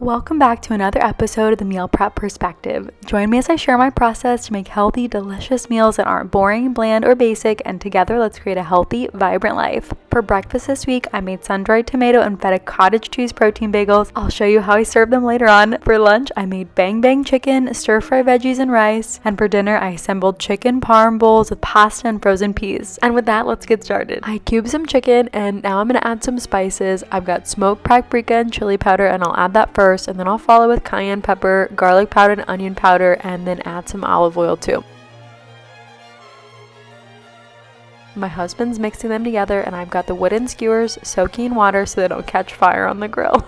Welcome back to another episode of the Meal Prep Perspective. Join me as I share my process to make healthy, delicious meals that aren't boring, bland, or basic, and together let's create a healthy, vibrant life. For breakfast this week, I made sun-dried tomato and feta cottage cheese protein bagels. I'll show you how I serve them later on. For lunch, I made bang bang chicken, stir-fry veggies, and rice. And for dinner, I assembled chicken parm bowls with pasta and frozen peas. And with that, let's get started. I cubed some chicken, and now I'm going to add some spices. I've got smoked paprika and chili powder, and I'll add that first. And then I'll follow with cayenne pepper, garlic powder, and onion powder, and then add some olive oil too. My husband's mixing them together, and I've got the wooden skewers soaking in water so they don't catch fire on the grill.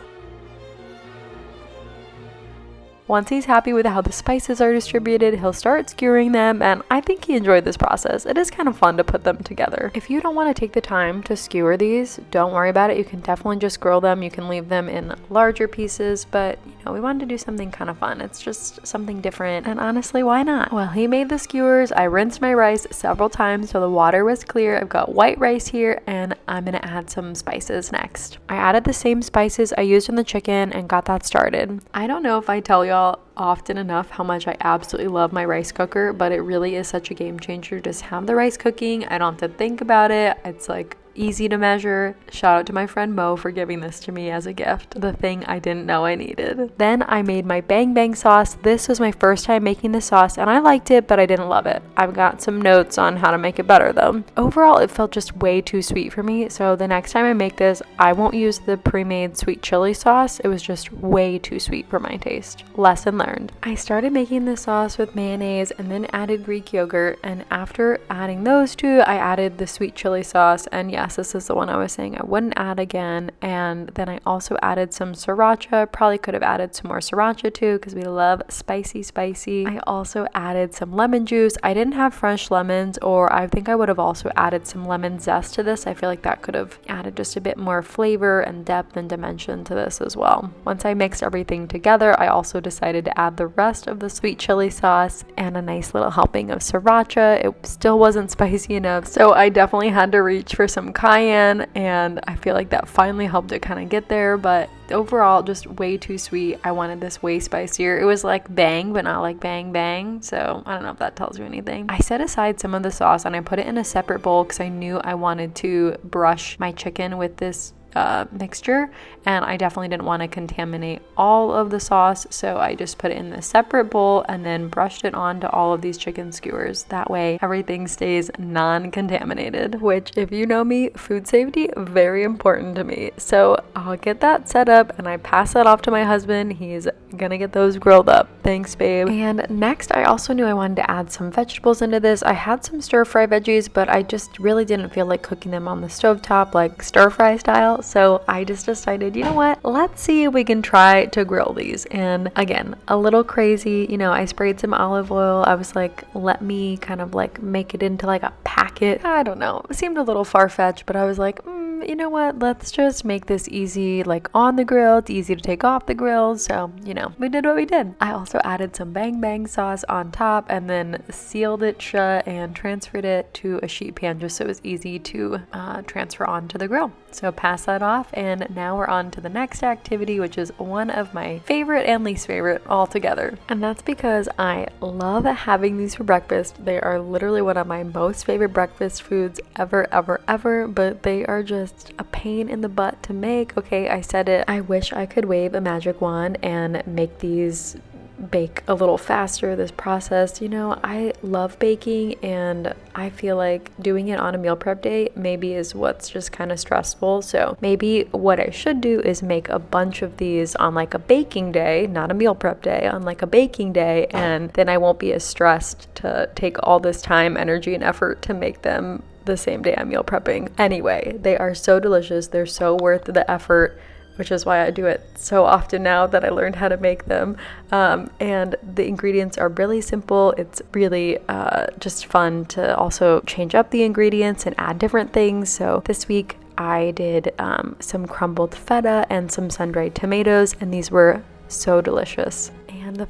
Once he's happy with how the spices are distributed, he'll start skewering them, and I think he enjoyed this process. It is kind of fun to put them together. If you don't want to take the time to skewer these, don't worry about it. You can definitely just grill them. You can leave them in larger pieces, but we wanted to do something kind of fun. It's just something different, and honestly, why not? Well, he made the skewers. I rinsed my rice several times so the water was clear. I've got white rice here, and I'm gonna add some spices next. I added the same spices I used in the chicken and got that started. I don't know if I tell y'all often enough how much I absolutely love my rice cooker, but it really is such a game changer. Just have the rice cooking. I don't have to think about it. It's like easy to measure. Shout out to my friend Mo for giving this to me as a gift, the thing I didn't know I needed. Then I made my bang bang sauce. This was my first time making the sauce, and I liked it, but I didn't love it. I've got some notes on how to make it better though. Overall, it felt just way too sweet for me, so the next time I make this, I won't use the pre-made sweet chili sauce. It was just way too sweet for my taste. Lesson learned. I started making the sauce with mayonnaise and then added Greek yogurt, and after adding those two, I added the sweet chili sauce, and yes, this is the one I was saying I wouldn't add again. And then I also added some sriracha. Probably could have added some more sriracha too because we love spicy. I also added some lemon juice. I didn't have fresh lemons, or I think I would have also added some lemon zest to this. I feel like that could have added just a bit more flavor and depth and dimension to this as well. Once I mixed everything together, I also decided to add the rest of the sweet chili sauce and a nice little helping of sriracha. It still wasn't spicy enough, so I definitely had to reach for some cayenne, and I feel like that finally helped it kind of get there, but overall just way too sweet. I wanted this way spicier. It was like bang, but not like bang bang, so I don't know if that tells you anything. I set aside some of the sauce and I put it in a separate bowl because I knew I wanted to brush my chicken with this mixture, and I definitely didn't want to contaminate all of the sauce, so I just put it in a separate bowl and then brushed it onto all of these chicken skewers. That way everything stays non-contaminated, which, if you know me, food safety, very important to me. So I'll get that set up and I pass that off to my husband. He's gonna get those grilled up. Thanks, babe. And next, I also knew I wanted to add some vegetables into this. I had some stir-fry veggies, but I just really didn't feel like cooking them on the stovetop like stir-fry style. So I just decided, you know what, let's see if we can try to grill these. And again, a little crazy, I sprayed some olive oil. I was like, let me kind of like make it into like a packet. I don't know, it seemed a little far-fetched, but I was like, you know what, let's just make this easy, like on the grill. It's easy to take off the grill, so we did what we did. I also added some bang bang sauce on top and then sealed it shut and transferred it to a sheet pan just so it was easy to transfer onto the grill. So pass that off, and now we're on to the next activity, which is one of my favorite and least favorite altogether. And that's because I love having these for breakfast. They are literally one of my most favorite breakfast foods ever, but they are just a pain in the butt to make. Okay, I said it. I wish I could wave a magic wand and make these bake a little faster, this process. I love baking, and I feel like doing it on a meal prep day maybe is what's just kind of stressful. So maybe what I should do is make a bunch of these on like a baking day, not a meal prep day, on like a baking day, and then I won't be as stressed to take all this time, energy, and effort to make them the same day I'm meal prepping. Anyway, they are so delicious. They're so worth the effort, which is why I do it so often now that I learned how to make them. And the ingredients are really simple. It's really just fun to also change up the ingredients and add different things. So this week I did some crumbled feta and some sun-dried tomatoes, and these were so delicious. And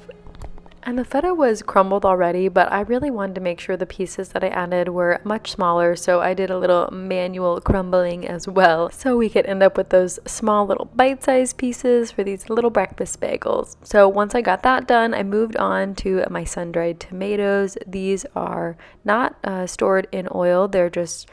And the feta was crumbled already, but I really wanted to make sure the pieces that I added were much smaller, so I did a little manual crumbling as well, so we could end up with those small little bite-sized pieces for these little breakfast bagels. So once I got that done, I moved on to my sun-dried tomatoes. These are not stored in oil, they're just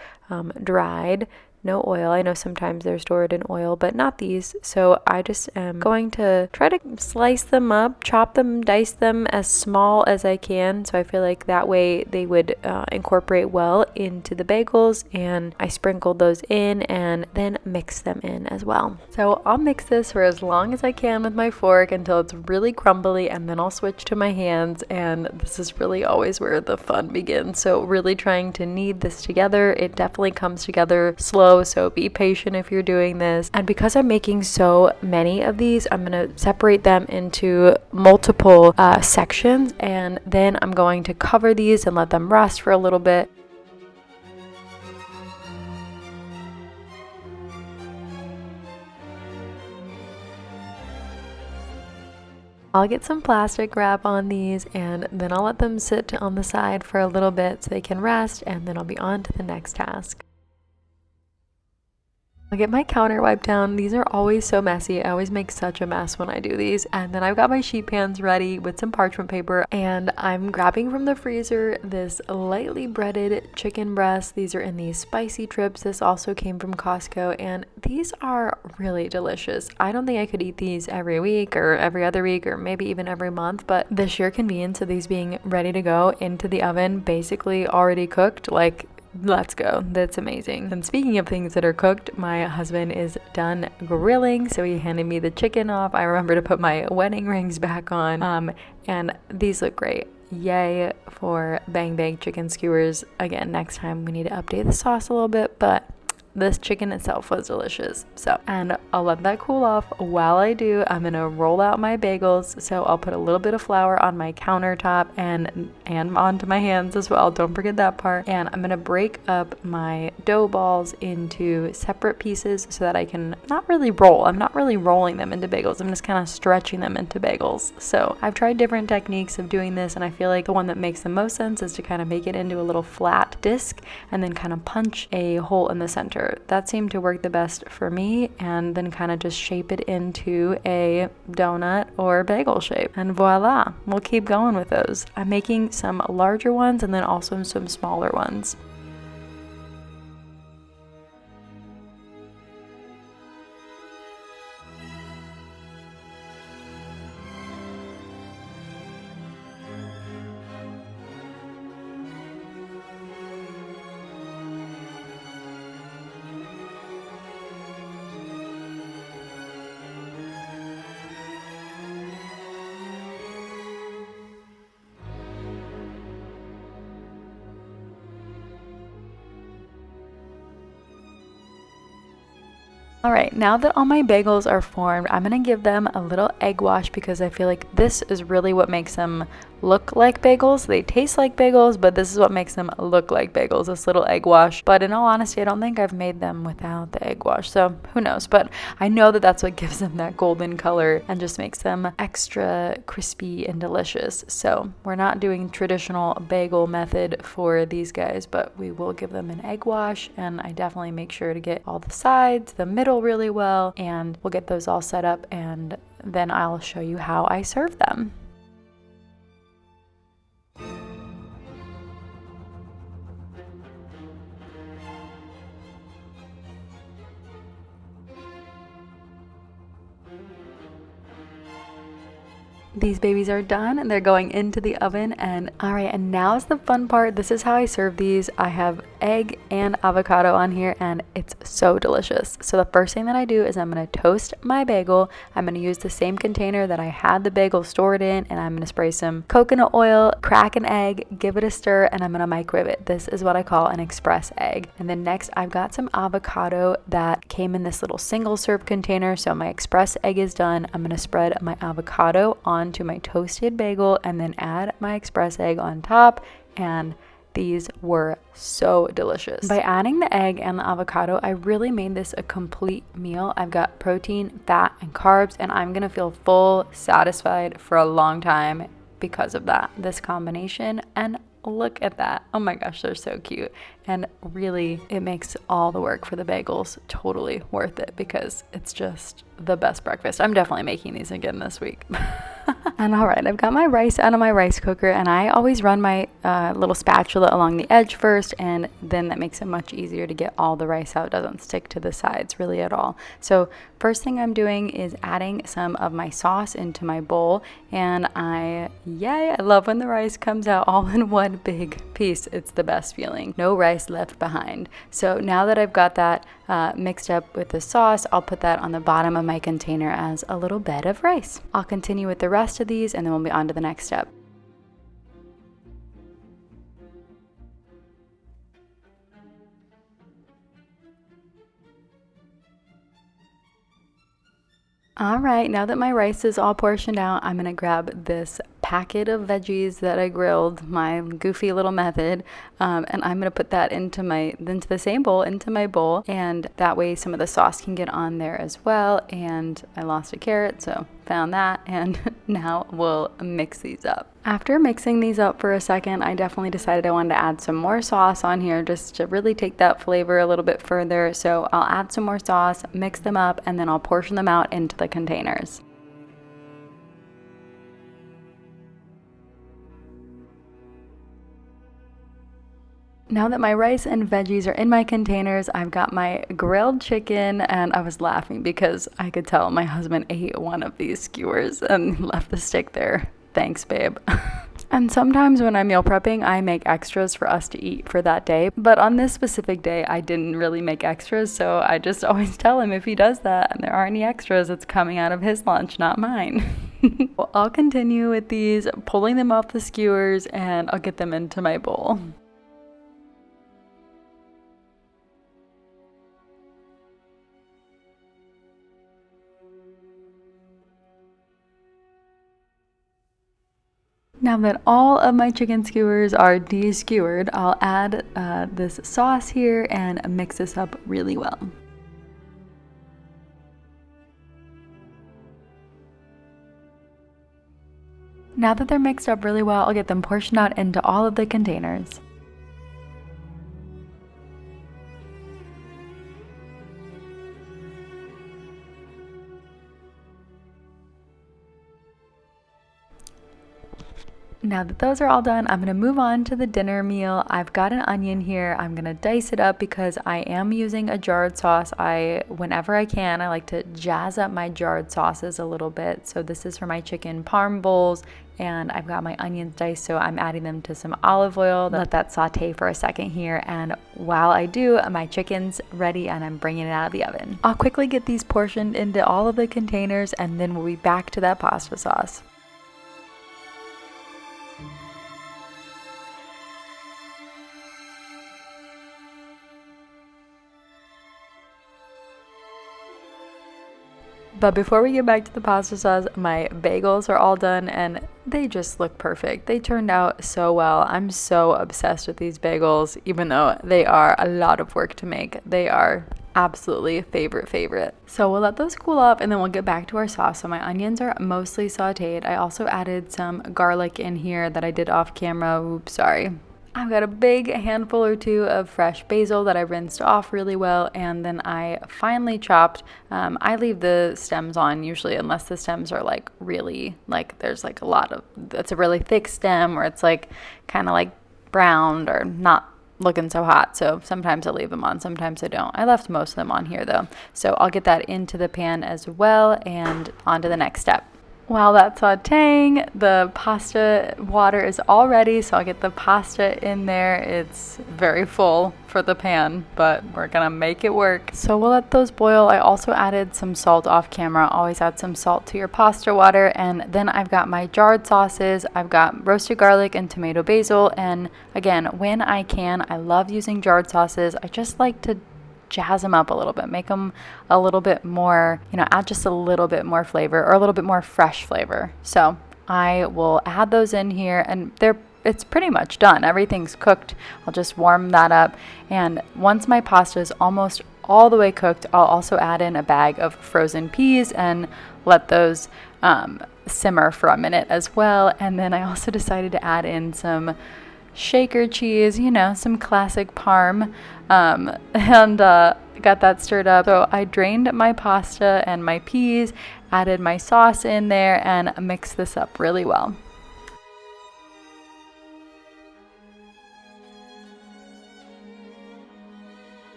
dried. No oil. I know sometimes they're stored in oil, but not these. So I just am going to try to slice them up, chop them, dice them as small as I can. So I feel like that way they would incorporate well into the bagels, and I sprinkled those in and then mix them in as well. So I'll mix this for as long as I can with my fork until it's really crumbly, and then I'll switch to my hands, and this is really always where the fun begins. So really trying to knead this together. It definitely comes together slow, so be patient if you're doing this. And because I'm making so many of these, I'm going to separate them into multiple sections, and then I'm going to cover these and let them rest for a little bit. I'll get some plastic wrap on these, and then I'll let them sit on the side for a little bit so they can rest, and then I'll be on to the next task. I'll get my counter wiped down. These are always so messy. I always make such a mess when I do these. And then I've got my sheet pans ready with some parchment paper, and I'm grabbing from the freezer this lightly breaded chicken breast. These are in these spicy trips. This also came from Costco, and these are really delicious. I don't think I could eat these every week or every other week or maybe even every month, but the sheer convenience of these being ready to go into the oven, basically already cooked, like, let's go. That's amazing. And speaking of things that are cooked, my husband is done grilling, so he handed me the chicken off. I remember to put my wedding rings back on, and these look great. Yay for Bang Bang chicken skewers. Again, next time we need to update the sauce a little bit, but this chicken itself was delicious. So, and I'll let that cool off. While I do, I'm gonna roll out my bagels. So I'll put a little bit of flour on my countertop and onto my hands as well. Don't forget that part. And I'm gonna break up my dough balls into separate pieces so that I can not really roll. I'm not really rolling them into bagels. I'm just kind of stretching them into bagels. So I've tried different techniques of doing this, and I feel like the one that makes the most sense is to kind of make it into a little flat disc and then kind of punch a hole in the center. That seemed to work the best for me, and then kind of just shape it into a donut or bagel shape, and voila, we'll keep going with those. I'm making some larger ones and then also some smaller ones. All right, now that all my bagels are formed, I'm gonna give them a little egg wash because I feel like this is really what makes them look like bagels. They taste like bagels, but this is what makes them look like bagels, this little egg wash. But in all honesty, I don't think I've made them without the egg wash, so who knows? But I know that that's what gives them that golden color and just makes them extra crispy and delicious. So we're not doing traditional bagel method for these guys, but we will give them an egg wash, and I definitely make sure to get all the sides, the middle really well, and we'll get those all set up, and then I'll show you how I serve them. These babies are done and they're going into the oven, and all right, and now is the fun part. This is how I serve these. I have egg and avocado on here, and it's so delicious. So the first thing that I do is I'm going to toast my bagel. I'm going to use the same container that I had the bagel stored in, and I'm going to spray some coconut oil, crack an egg, give it a stir, and I'm going to microwave it. This is what I call an express egg. And then next I've got some avocado that came in this little single serve container. So my express egg is done. I'm going to spread my avocado onto my toasted bagel and then add my express egg on top, and these were so delicious. By adding the egg and the avocado, I really made this a complete meal. I've got protein, fat, and carbs, and I'm gonna feel full, satisfied for a long time. because of this combination. And look at that. Oh my gosh, they're so cute. And really, it makes all the work for the bagels totally worth it because it's just the best breakfast. I'm definitely making these again this week. And all right, I've got my rice out of my rice cooker, and I always run my little spatula along the edge first, and then that makes it much easier to get all the rice out. It doesn't stick to the sides really at all. So first thing I'm doing is adding some of my sauce into my bowl, and I love when the rice comes out all in one big piece. It's the best feeling. No rice left behind. So now that I've got that mixed up with the sauce, I'll put that on the bottom of my container as a little bed of rice. I'll continue with the rest of these, and then we'll be on to the next step. All right, now that my rice is all portioned out, I'm gonna grab this packet of veggies that I grilled, my goofy little method, and I'm gonna put that into the same bowl, into my bowl, and that way some of the sauce can get on there as well. And I lost a carrot, so found that, and now we'll mix these up. After mixing these up for a second, I definitely decided I wanted to add some more sauce on here just to really take that flavor a little bit further. So I'll add some more sauce, mix them up, and then I'll portion them out into the containers. Now that my rice and veggies are in my containers, I've got my grilled chicken, and I was laughing because I could tell my husband ate one of these skewers and left the stick there. Thanks, babe. And sometimes when I'm meal prepping, I make extras for us to eat for that day. But on this specific day, I didn't really make extras, so I just always tell him if he does that and there aren't any extras, it's coming out of his lunch, not mine. Well, I'll continue with these, pulling them off the skewers, and I'll get them into my bowl. Now that all of my chicken skewers are de-skewered, I'll add this sauce here and mix this up really well. Now that they're mixed up really well, I'll get them portioned out into all of the containers. Now that those are all done, I'm going to move on to the dinner meal. I've got an onion here. I'm going to dice it up because I am using a jarred sauce. Whenever I can, I like to jazz up my jarred sauces a little bit. So this is for my chicken parm bowls, and I've got my onions diced, so I'm adding them to some olive oil. Let that saute for a second here, and while I do, my chicken's ready and I'm bringing it out of the oven. I'll quickly get these portioned into all of the containers, and then we'll be back to that pasta sauce. But before we get back to the pasta sauce, my bagels are all done and they just look perfect. They turned out so well. I'm so obsessed with these bagels, even though they are a lot of work to make. They are absolutely favorite. So we'll let those cool off and then we'll get back to our sauce. So my onions are mostly sauteed. I also added some garlic in here that I did off camera. Oops, sorry. I've got a big handful or two of fresh basil that I rinsed off really well, and then I finely chopped. I leave the stems on usually unless the stems are like really, like there's like a lot of, it's a really thick stem or it's like kind of like browned or not looking so hot. So sometimes I leave them on, sometimes I don't. I left most of them on here though. So I'll get that into the pan as well and on to the next step. While that's sauteing, the pasta water is all ready, so I'll get the pasta in there. It's very full for the pan, but we're gonna make it work. So we'll let those boil. I also added some salt off camera. Always add some salt to your pasta water. And then I've got my jarred sauces. I've got roasted garlic and tomato basil. And again, when I can, I love using jarred sauces. I just like to jazz them up a little bit, make them a little bit more, add just a little bit more flavor or a little bit more fresh flavor. So I will add those in here and it's pretty much done. Everything's cooked. I'll just warm that up. And once my pasta is almost all the way cooked, I'll also add in a bag of frozen peas and let those simmer for a minute as well. And then I also decided to add in some shaker cheese, you know, some classic Parm, and got that stirred up. So I drained my pasta and my peas, added my sauce in there, and mixed this up really well.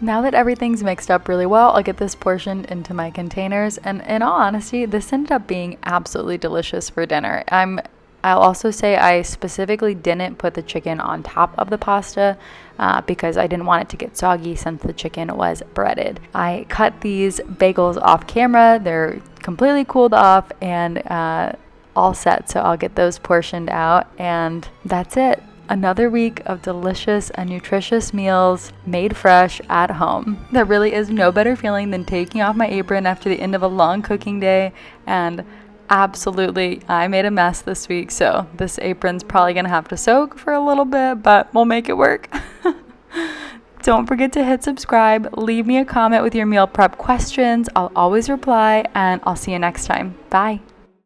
Now that everything's mixed up really well, I'll get this portioned into my containers, and in all honesty, this ended up being absolutely delicious for dinner. I'll also say I specifically didn't put the chicken on top of the pasta because I didn't want it to get soggy since the chicken was breaded. I cut these bagels off camera. They're completely cooled off and all set, so I'll get those portioned out, and that's it. Another week of delicious and nutritious meals made fresh at home. There really is no better feeling than taking off my apron after the end of a long cooking day. And absolutely, I made a mess this week, so this apron's probably gonna have to soak for a little bit, but we'll make it work. Don't forget to hit subscribe, leave me a comment with your meal prep questions. I'll always reply, and I'll see you next time. Bye.